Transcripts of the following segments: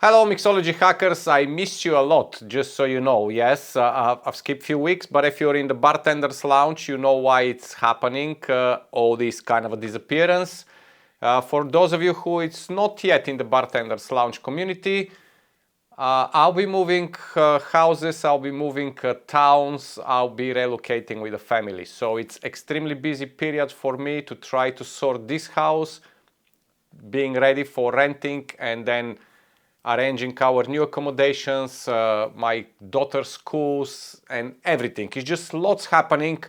Hello Mixology hackers, I missed you a lot, just so you know. Yes, I've skipped a few weeks, but if you're in the Bartender's Lounge, you know why it's happening, all this kind of a disappearance. For those of you who it's not yet in the Bartender's Lounge community, I'll be moving houses, I'll be moving towns, I'll be relocating with the family. So it's extremely busy period for me to try to sort this house, being ready for renting, and then arranging our new accommodations, my daughter's schools and everything. It's just lots happening,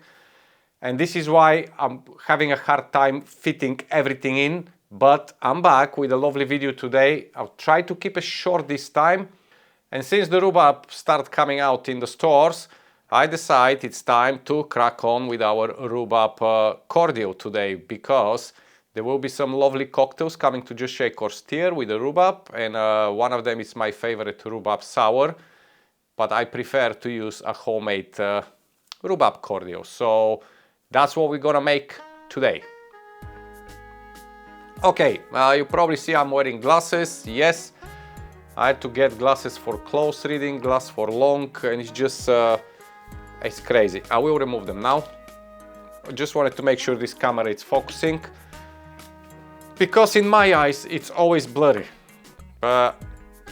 and this is why I'm having a hard time fitting everything in, but I'm back with a lovely video today. I'll try to keep it short this time, and since the rhubarb start coming out in the stores, I decide it's time to crack on with our rhubarb cordial today, because there will be some lovely cocktails coming to Just Shake or Stir with the rhubarb, and one of them is my favorite rhubarb sour, but I prefer to use a homemade rhubarb cordial. So that's what we're gonna make today. Okay, you probably see I'm wearing glasses. Yes, I had to get glasses for close reading, glass for long, and it's just, it's crazy. I will remove them now. I just wanted to make sure this camera is focusing, because in my eyes it's always blurry, but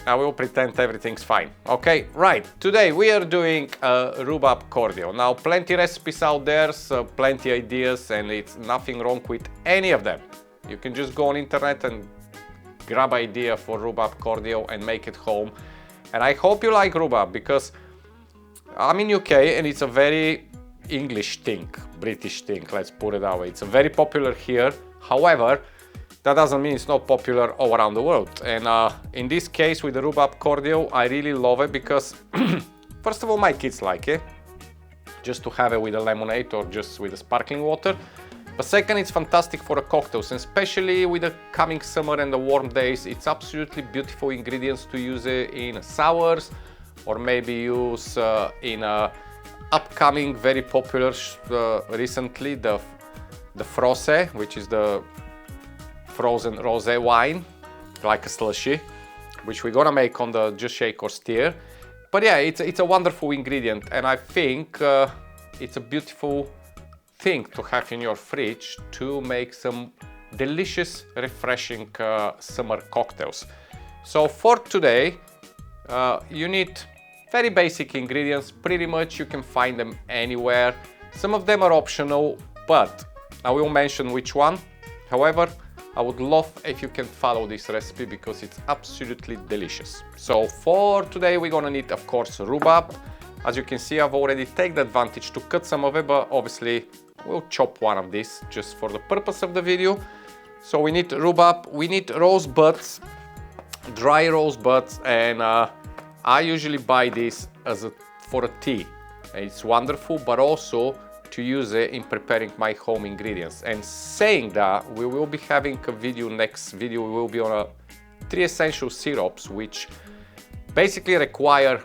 I will pretend everything's fine. Okay, right, today we are doing a rhubarb cordial. Now, plenty recipes out there, so plenty ideas, and it's nothing wrong with any of them. You can just go on internet and grab idea for rhubarb cordial and make it home. And I hope you like rhubarb, because I'm in UK and it's a very English thing, British thing, let's put it that way. It's very popular here. However, that doesn't mean it's not popular all around the world. And in this case with the rhubarb cordial, I really love it because first of all, my kids like it, just to have it with a lemonade or just with a sparkling water. But second, it's fantastic for the cocktails, and especially with the coming summer and the warm days, it's absolutely beautiful ingredients to use it in sours, or maybe use in upcoming very popular recently, the frosé, which is the frozen rosé wine, like a slushy, which we're gonna make on the Just Shake or Stir. But yeah, it's a wonderful ingredient, and I think it's a beautiful thing to have in your fridge to make some delicious, refreshing summer cocktails. So for today, you need very basic ingredients. Pretty much you can find them anywhere. Some of them are optional, but I will mention which one. However, I would love if you can follow this recipe, because it's absolutely delicious. So for today we're gonna need, of course, rhubarb. As you can see, I've already taken the advantage to cut some of it, but obviously we'll chop one of these just for the purpose of the video. So we need rhubarb, we need rosebuds, dry rosebuds, and I usually buy this for a tea. It's wonderful, but also to use it in preparing my home ingredients. And saying that, we will be having a video, next video we will be on 3 essential syrups, which basically require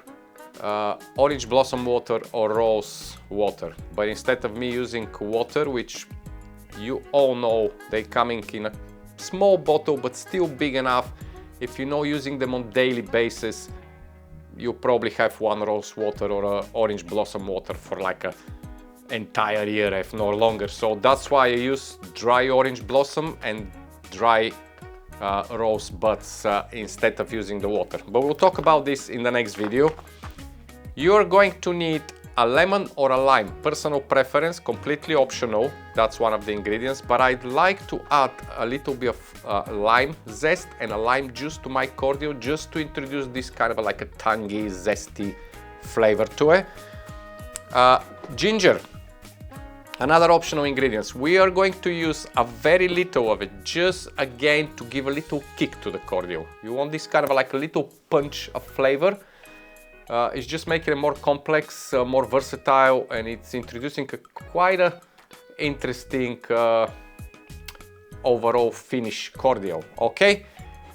orange blossom water or rose water. But instead of me using water, which you all know they coming in a small bottle but still big enough, if you know using them on daily basis, you probably have one rose water or orange blossom water for like a entire year, if not longer. So that's why I use dry orange blossom and dry rose buds instead of using the water. But we'll talk about this in the next video. You're going to need a lemon or a lime, personal preference, completely optional. That's one of the ingredients, but I'd like to add a little bit of lime zest and a lime juice to my cordial, just to introduce this kind of like a tangy, zesty flavor to it. Ginger, another optional ingredients. We are going to use a very little of it, just again to give a little kick to the cordial. You want this kind of like a little punch of flavor. It's just making it more complex, more versatile, and it's introducing quite a interesting overall finish cordial. Okay,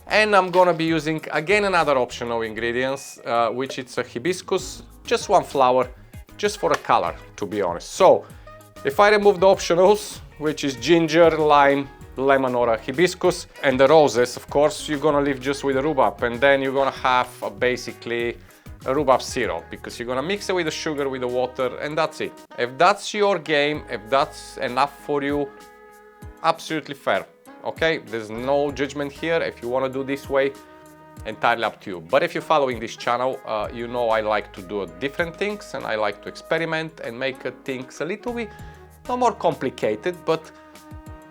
and I'm gonna be using again another optional ingredients, which is a hibiscus, just one flower, just for a color, to be honest. So if I remove the optionals, which is ginger, lime, lemon or a hibiscus. And the roses, of course, you're gonna leave just with the rhubarb, and then you're gonna have basically a rhubarb syrup, because you're gonna mix it with the sugar, with the water, and that's it. If that's your game, if that's enough for you, absolutely fair, okay? There's no judgment here. If you wanna do this way, entirely up to you. But if you're following this channel, you know I like to do different things, and I like to experiment and make things a little bit not more complicated, but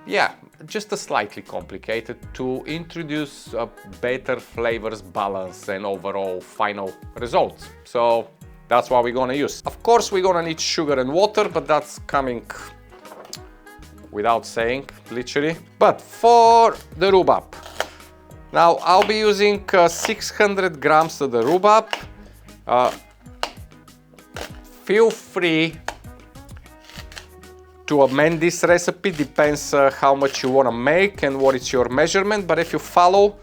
yeah, just a slightly complicated, to introduce a better flavors balance and overall final results. So that's what we're gonna use. Of course, we're gonna need sugar and water, but that's coming without saying, literally. But for the rhubarb, now I'll be using 600 grams of the rhubarb. Feel free to amend this recipe, depends how much you want to make and what is your measurement. But if you follow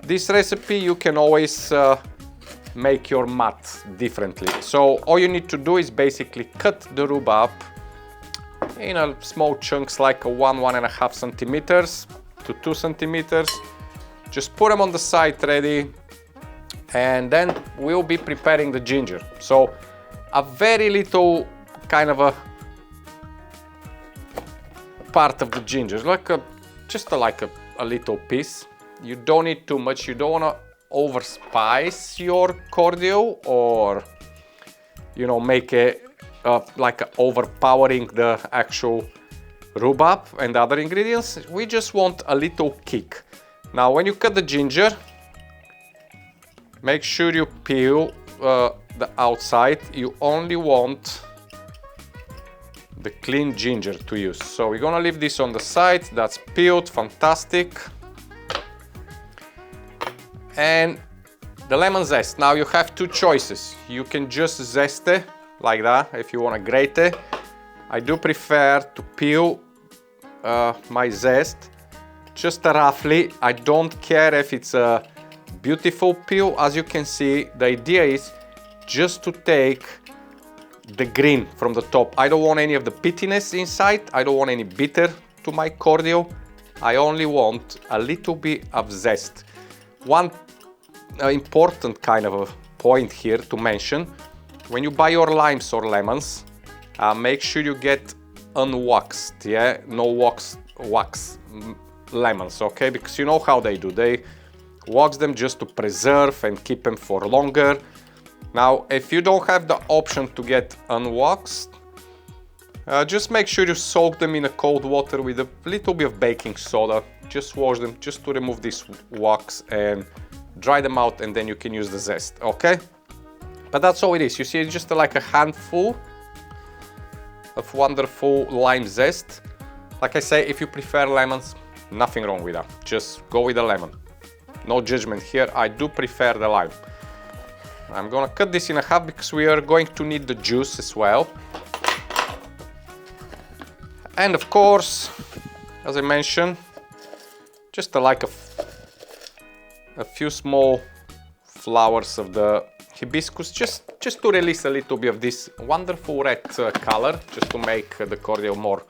this recipe, you can always make your math differently. So all you need to do is basically cut the rhubarb in a small chunks, like a 1.5 centimeters to 2 centimeters. Just put them on the side ready, and then we'll be preparing the ginger. So a very little kind of a part of the ginger, like just like a little piece. You don't need too much. You don't want to overspice your cordial, or you know, make it like overpowering the actual rhubarb and other ingredients. We just want a little kick. Now when you cut the ginger, make sure you peel the outside. You only want the clean ginger to use. So we're gonna leave this on the side. That's peeled, fantastic. And the lemon zest. Now you have two choices. You can just zest it like that if you want to grate it. I do prefer to peel my zest just roughly. I don't care if it's a beautiful peel. As you can see, the idea is just to take the green from the top. I don't want any of the pittiness inside. I don't want any bitter to my cordial. I only want a little bit of zest. One important kind of a point here to mention: when you buy your limes or lemons, make sure you get unwaxed, yeah, no wax lemons, okay? Because you know how they do. They wax them just to preserve and keep them for longer. Now, if you don't have the option to get unwaxed, just make sure you soak them in a cold water with a little bit of baking soda. Just wash them just to remove this wax and dry them out, and then you can use the zest, okay? But that's all it is. You see, it's just like a handful of wonderful lime zest. Like I say, if you prefer lemons, nothing wrong with that. Just go with the lemon. No judgment here. I do prefer the lime. I'm gonna cut this in half because we are going to need the juice as well. And of course, as I mentioned, just like a few small flowers of the hibiscus, just to release a little bit of this wonderful red color, just to make the cordial more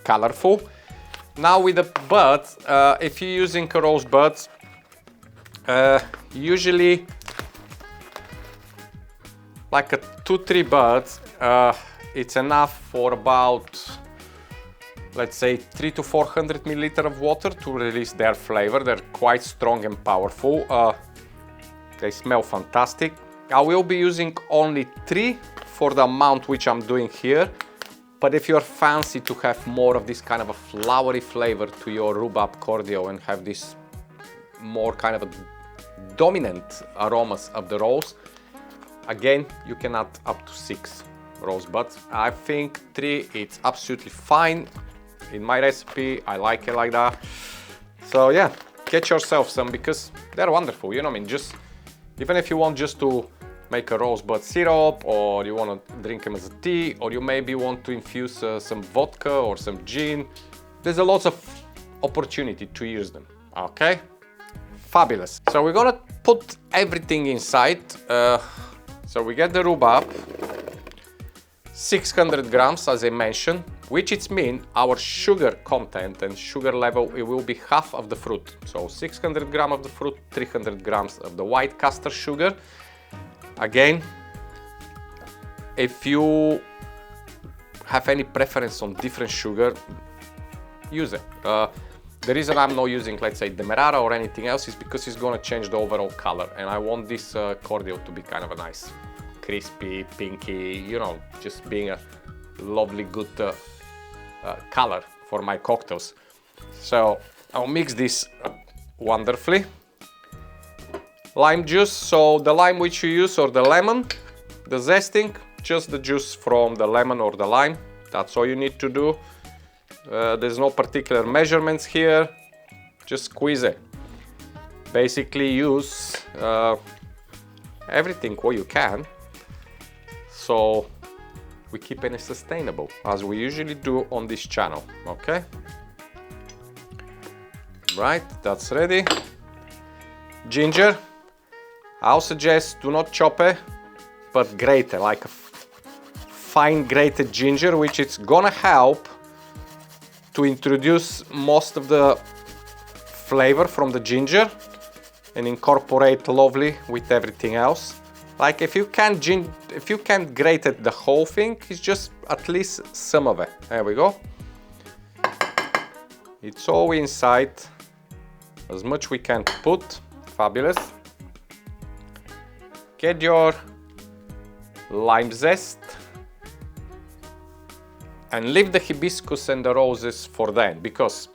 colorful. Now with the buds, if you're using rose buds, usually like a 2-3 buds, it's enough for about, let's say, 300 to 400 milliliters of water to release their flavor. They're quite strong and powerful. They smell fantastic. I will be using only 3 for the amount which I'm doing here. But if you're fancy to have more of this kind of a flowery flavor to your rhubarb cordial and have this more kind of a dominant aromas of the rose, again, you can add up to 6 rose buds. I think 3, it's absolutely fine. In my recipe, I like it like that. So yeah, get yourself some, because they're wonderful, you know what I mean? Just, even if you want just to make a rosebud syrup, or you want to drink them as a tea, or you maybe want to infuse some vodka or some gin, there's a lot of opportunity to use them, okay? Fabulous. So we're gonna put everything inside. So we get the rhubarb, 600 grams as I mentioned. which it means our sugar content and sugar level, it will be half of the fruit. So 600 grams of the fruit, 300 grams of the white castor sugar. Again, if you have any preference on different sugar, use it. The reason I'm not using, let's say, Demerara or anything else is because it's gonna change the overall color, and I want this cordial to be kind of a nice, crispy, pinky, you know, just being a lovely, good color for my cocktails. So I'll mix this wonderfully. Lime juice, so the lime which you use or the lemon, the zesting, just the juice from the lemon or the lime. That's all you need to do. There's no particular measurements here, just squeeze it. Basically use everything what you can, so we keep it sustainable, as we usually do on this channel, okay? Right, that's ready. Ginger, I'll suggest do not chop it, but grate it, like a fine grated ginger, which is gonna help to introduce most of the flavor from the ginger and incorporate lovely with everything else. Like if you can't grate it the whole thing, it's just at least some of it. There we go. It's all inside, as much we can put. Fabulous. Get your lime zest and leave the hibiscus and the roses for then, because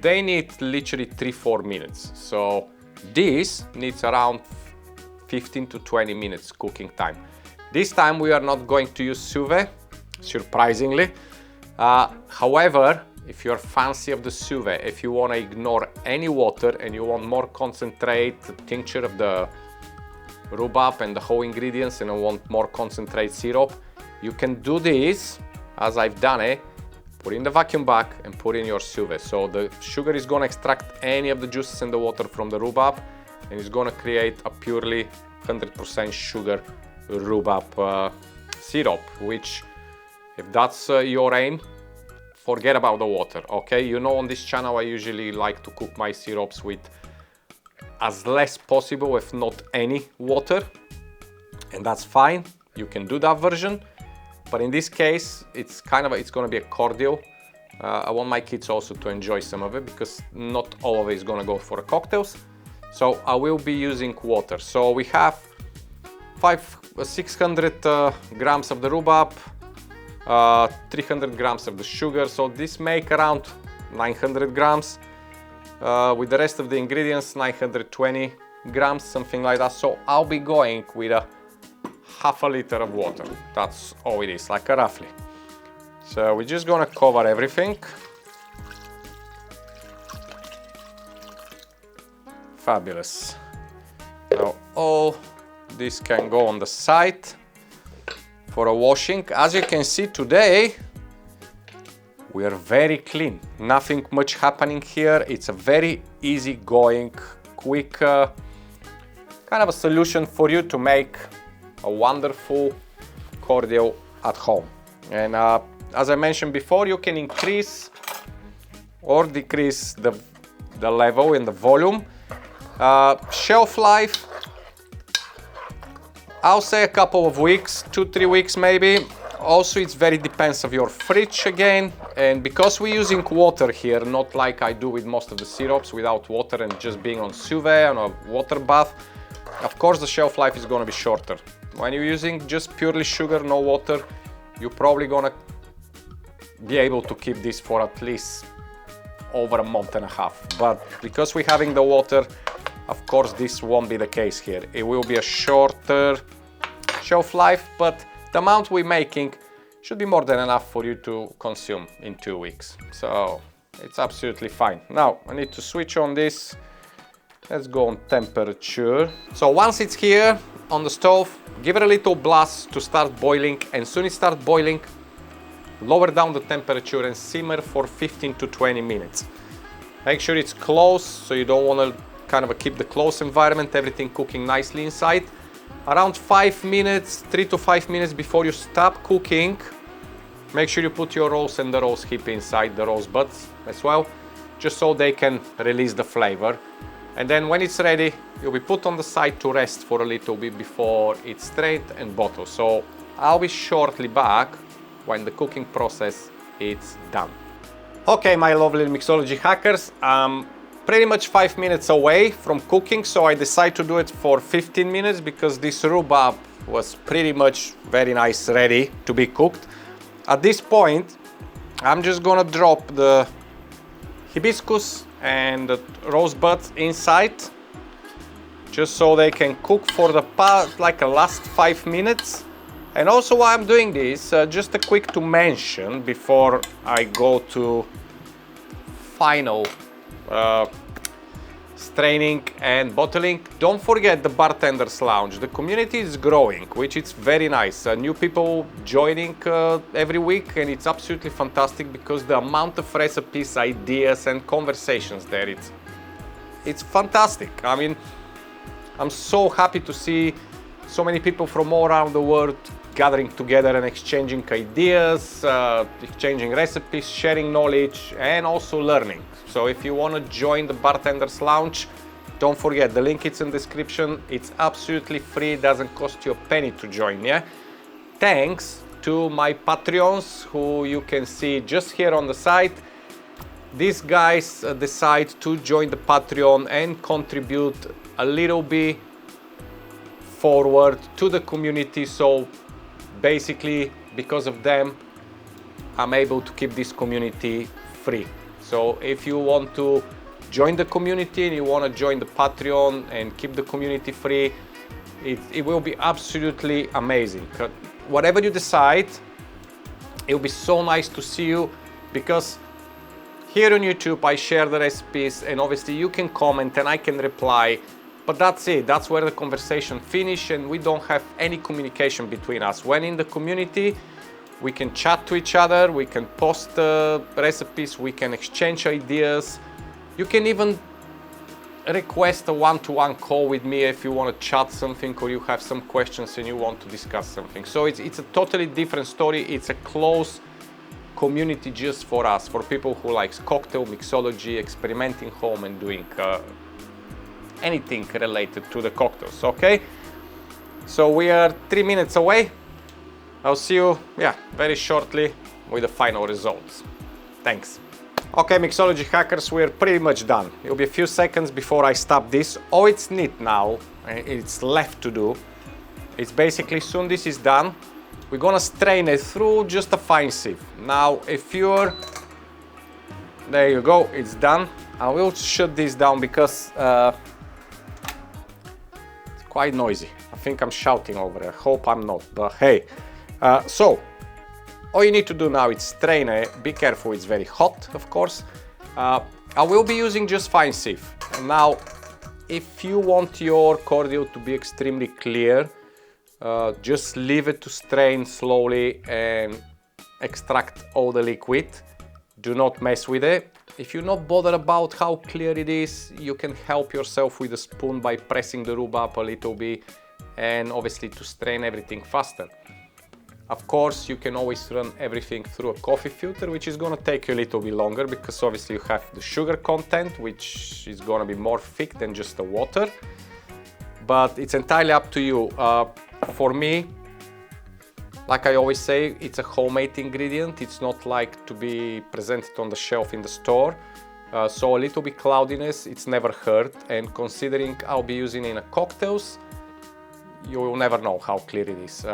they need literally 3-4 minutes. So this needs around 15 to 20 minutes cooking time. This time we are not going to use Suve, surprisingly. However, if you're fancy of the Suve, if you want to ignore any water and you want more concentrate, tincture of the rhubarb and the whole ingredients, and you want more concentrate syrup, you can do this as I've done it. Put in the vacuum bag and put in your Suve. So the sugar is going to extract any of the juices and the water from the rhubarb, and it's going to create a purely 100% sugar rhubarb syrup, which, if that's your aim, forget about the water, okay? You know, on this channel I usually like to cook my syrups with as less possible, if not any water, and that's fine. You can do that version, but in this case it's going to be a cordial. I want my kids also to enjoy some of it, because not all of it is going to go for cocktails. So I will be using water. So we have 600 grams of the rhubarb, 300 grams of the sugar, so this make around 900 grams. With the rest of the ingredients, 920 grams, something like that. So I'll be going with a half a liter of water. That's all it is, like roughly. So we're just gonna cover everything. Fabulous. Now all this can go on the side for a washing. As you can see today, we are very clean. Nothing much happening here. It's a very easy going, quick kind of a solution for you to make a wonderful cordial at home. And as I mentioned before, you can increase or decrease the level and the volume. Shelf life, I'll say a couple of weeks, 2-3 weeks maybe. Also, it's very depends of your fridge again, and because we're using water here, not like I do with most of the syrups without water and just being on Suve on a water bath, of course the shelf life is going to be shorter. When you're using just purely sugar, no water, you're probably going to be able to keep this for at least over a month and a half. But because we're having the water, of course this won't be the case here. It will be a shorter shelf life, but the amount we're making should be more than enough for you to consume in 2 weeks. So it's absolutely fine. Now I need to switch on this. Let's go on temperature. So once it's here on the stove, give it a little blast to start boiling, and soon it starts boiling, lower down the temperature and simmer for 15 to 20 minutes. Make sure it's close, so you don't want to kind of keep the close environment, everything cooking nicely inside. Around 5 minutes, 3 to 5 minutes before you stop cooking, Make sure you put your rose and the rose hip inside the rose buds as well, just so they can release the flavor. And then when it's ready, you'll be put on the side to rest for a little bit before it's strained and bottled. So I'll be shortly back when the cooking process is done. Okay, my lovely mixology hackers, I'm pretty much 5 minutes away from cooking, so I decided to do it for 15 minutes because this rhubarb was pretty much very nice, ready to be cooked. At this point, I'm just gonna drop the hibiscus and the rosebuds inside, just so they can cook for the last 5 minutes. And also, why I'm doing this, just a quick to mention before I go to final straining and bottling. Don't forget the Bartender's Lounge. The community is growing, which is very nice. New people joining every week, and it's absolutely fantastic because the amount of recipes, ideas and conversations there, it's fantastic. I mean, I'm so happy to see so many people from all around the world gathering together and exchanging ideas, exchanging recipes, sharing knowledge, and also learning. So if you want to join the Bartender's Lounge, don't forget, the link is in the description. It's absolutely free, doesn't cost you a penny to join, yeah? Thanks to my Patreons, who you can see just here on the side. These guys decide to join the Patreon and contribute a little bit forward to the community. So basically, because of them, I'm able to keep this community free. So if you want to join the community and you want to join the Patreon and keep the community free, it will be absolutely amazing. Whatever you decide, it will be so nice to see you, because here on YouTube I share the recipes and obviously you can comment and I can reply, but that's it. That's where the conversation finishes, and we don't have any communication between us. When in the community, we can chat to each other, we can post recipes, we can exchange ideas. You can even request a one-to-one call with me if you want to chat something or you have some questions and you want to discuss something. So it's a totally different story. It's a close community just for us, for people who likes cocktail, mixology, experimenting home and doing anything related to the cocktails, okay? So we are 3 minutes away. I'll see you, very shortly with the final results. Thanks. Okay, mixology hackers, we're pretty much done. It'll be a few seconds before I stop this. All it's neat now, it's left to do, it's basically, soon this is done, we're gonna strain it through just a fine sieve. Now, if you're, there you go, it's done. I will shut this down because it's quite noisy. I think I'm shouting over it. I hope I'm not, but hey. So, all you need to do now is strain it. Be careful, it's very hot, of course. I will be using just fine sieve. And now, if you want your cordial to be extremely clear, just leave it to strain slowly and extract all the liquid. Do not mess with it. If you're not bothered about how clear it is, you can help yourself with a spoon by pressing the rhubarb a little bit, and obviously to strain everything faster. Of course, you can always run everything through a coffee filter, which is going to take you a little bit longer because obviously you have the sugar content, which is going to be more thick than just the water. But it's entirely up to you. For me, like I always say, it's a homemade ingredient. It's not like to be presented on the shelf in the store. So a little bit cloudiness, it's never hurt. And considering I'll be using it in cocktails, you will never know how clear it is.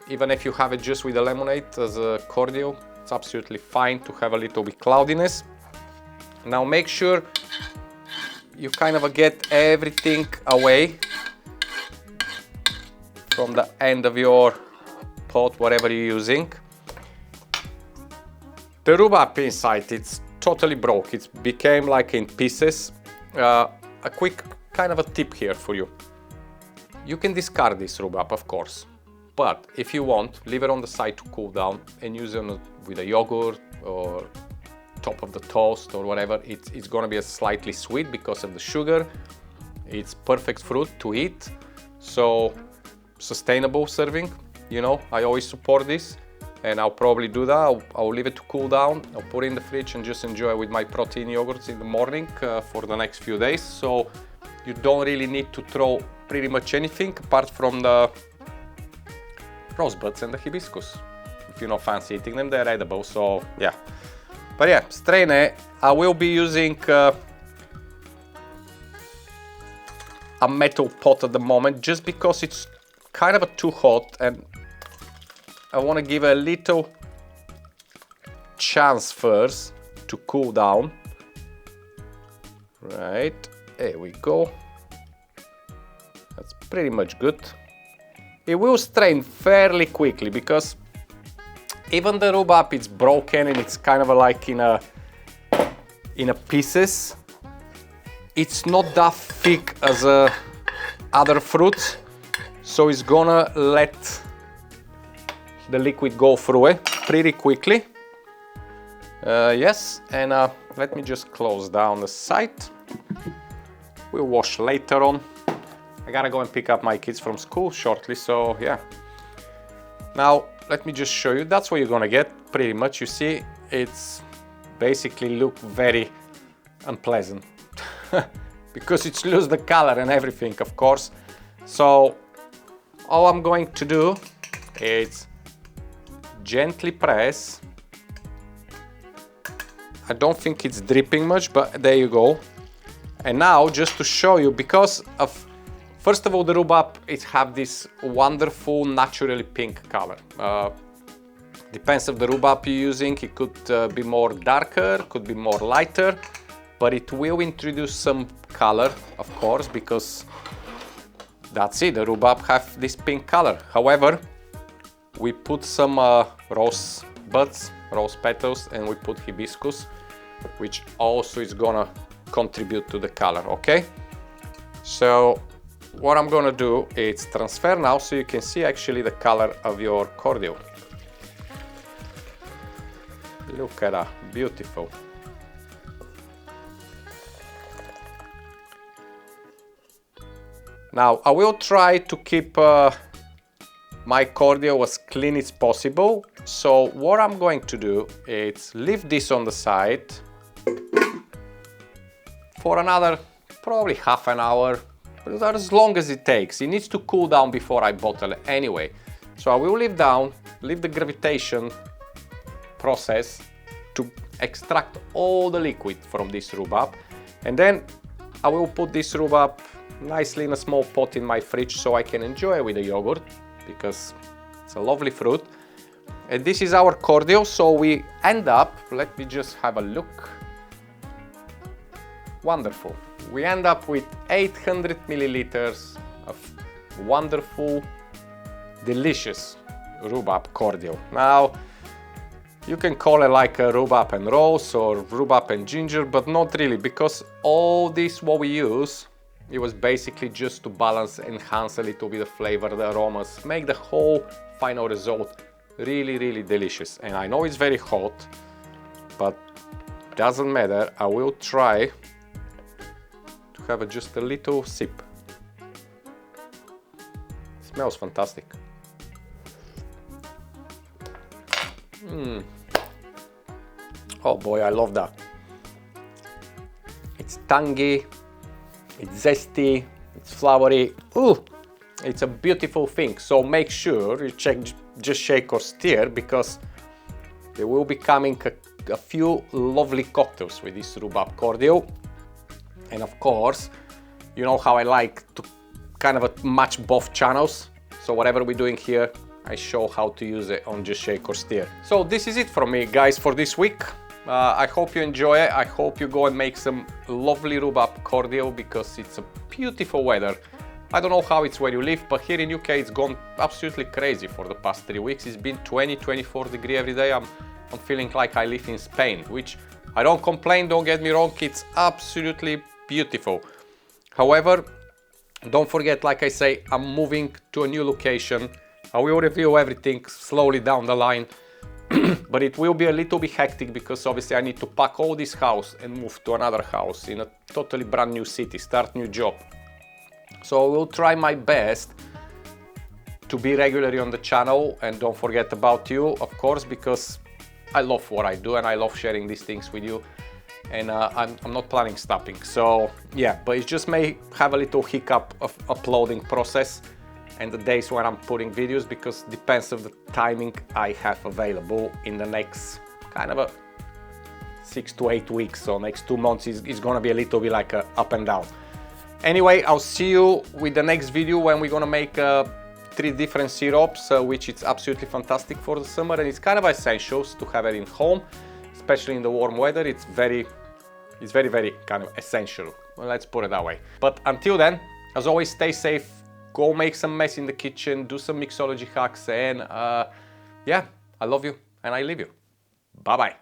Even if you have it just with a lemonade as a cordial, it's absolutely fine to have a little bit cloudiness. Now make sure you kind of get everything away from the end of your pot, whatever you're using. The rhubarb inside, it's totally broke. It became like in pieces. A quick kind of a tip here for you. You can discard this rhubarb, of course. But if you want, leave it on the side to cool down and use it with a yogurt or top of the toast or whatever. It's gonna be a slightly sweet because of the sugar. It's perfect fruit to eat. So sustainable serving, you know, I always support this. and I'll probably do that. I'll leave it to cool down. I'll put it in the fridge and just enjoy it with my protein yogurts in the morning for the next few days. So you don't really need to throw pretty much anything apart from the rosebuds and the hibiscus. If you're not fancy eating them, they're edible, so yeah. But yeah, strain it. I will be using a metal pot at the moment just because it's kind of too hot and I want to give it a little chance first to cool down. Right, there we go. That's pretty much good. It will strain fairly quickly because even the rhubarb is broken and it's kind of like in a pieces. It's not that thick as other fruits, so it's gonna let the liquid go through it pretty quickly. Yes, and let me just close down the site. We'll wash later on. I gotta go and pick up my kids from school shortly, so yeah. Now let me just show you. That's what you're gonna get pretty much. You see, it's basically look very unpleasant because it's lose the color and everything, of course. So all I'm going to do is gently press. I don't think it's dripping much, but there you go. And now just to show you, because of first of all, the rhubarb, it have this wonderful naturally pink color. Depends of the rhubarb you're using. It could be more darker, could be more lighter, but it will introduce some color, of course, because that's it. The rhubarb have this pink color. However, we put some rose buds, rose petals, and we put hibiscus, which also is gonna contribute to the color. Okay, so what I'm gonna do is transfer now so you can see actually the color of your cordial. Look at that, beautiful. Now I will try to keep my cordial as clean as possible. So what I'm going to do is leave this on the side for another probably half an hour, as long as it takes. It needs to cool down before I bottle it anyway. So I will leave the gravitation process to extract all the liquid from this rhubarb, and then I will put this rhubarb nicely in a small pot in my fridge so I can enjoy it with the yogurt, because it's a lovely fruit. And this is our cordial, so we end up, let me just have a look. Wonderful. We end up with 800 milliliters of wonderful, delicious rhubarb cordial. Now, you can call it like a rhubarb and rose or rhubarb and ginger, but not really, because all this what we use, it was basically just to balance, enhance a little bit of flavor, the aromas, make the whole final result really, really delicious. And I know it's very hot, but doesn't matter. I will try to have just a little sip. It smells fantastic. Oh boy, I love that. It's tangy, it's zesty, it's flowery. Ooh, it's a beautiful thing. So make sure you check, just shake or stir, because there will be coming a few lovely cocktails with this rhubarb cordial. And of course, you know how I like to kind of match both channels. So whatever we're doing here, I show how to use it on Just Shake or Stir. So this is it from me, guys, for this week. I hope you enjoy it. I hope you go and make some lovely rhubarb cordial, because it's a beautiful weather. I don't know how it's where you live, but here in UK it's gone absolutely crazy for the past 3 weeks. It's been 20-24 degrees every day. I'm feeling like I live in Spain, which I don't complain, don't get me wrong, it's absolutely beautiful. However, don't forget, like I say, I'm moving to a new location. I will review everything slowly down the line, but it will be a little bit hectic, because obviously I need to pack all this house and move to another house in a totally brand new city, start new job. So I will try my best to be regularly on the channel, and don't forget about you, of course, because I love what I do and I love sharing these things with you, and I'm not planning stopping. So yeah, but it just may have a little hiccup of uploading process and the days when I'm putting videos, because depends of the timing I have available in the next kind of a 6 to 8 weeks. So next 2 months is gonna be a little bit like a up and down. Anyway, I'll see you with the next video when we're gonna make 3 different syrups, which is absolutely fantastic for the summer, and it's kind of essentials to have it in home, especially in the warm weather. It's very kind of essential. Well, let's put it that way. But until then, as always, stay safe. Go make some mess in the kitchen, do some mixology hacks, and yeah, I love you and I leave you. Bye bye.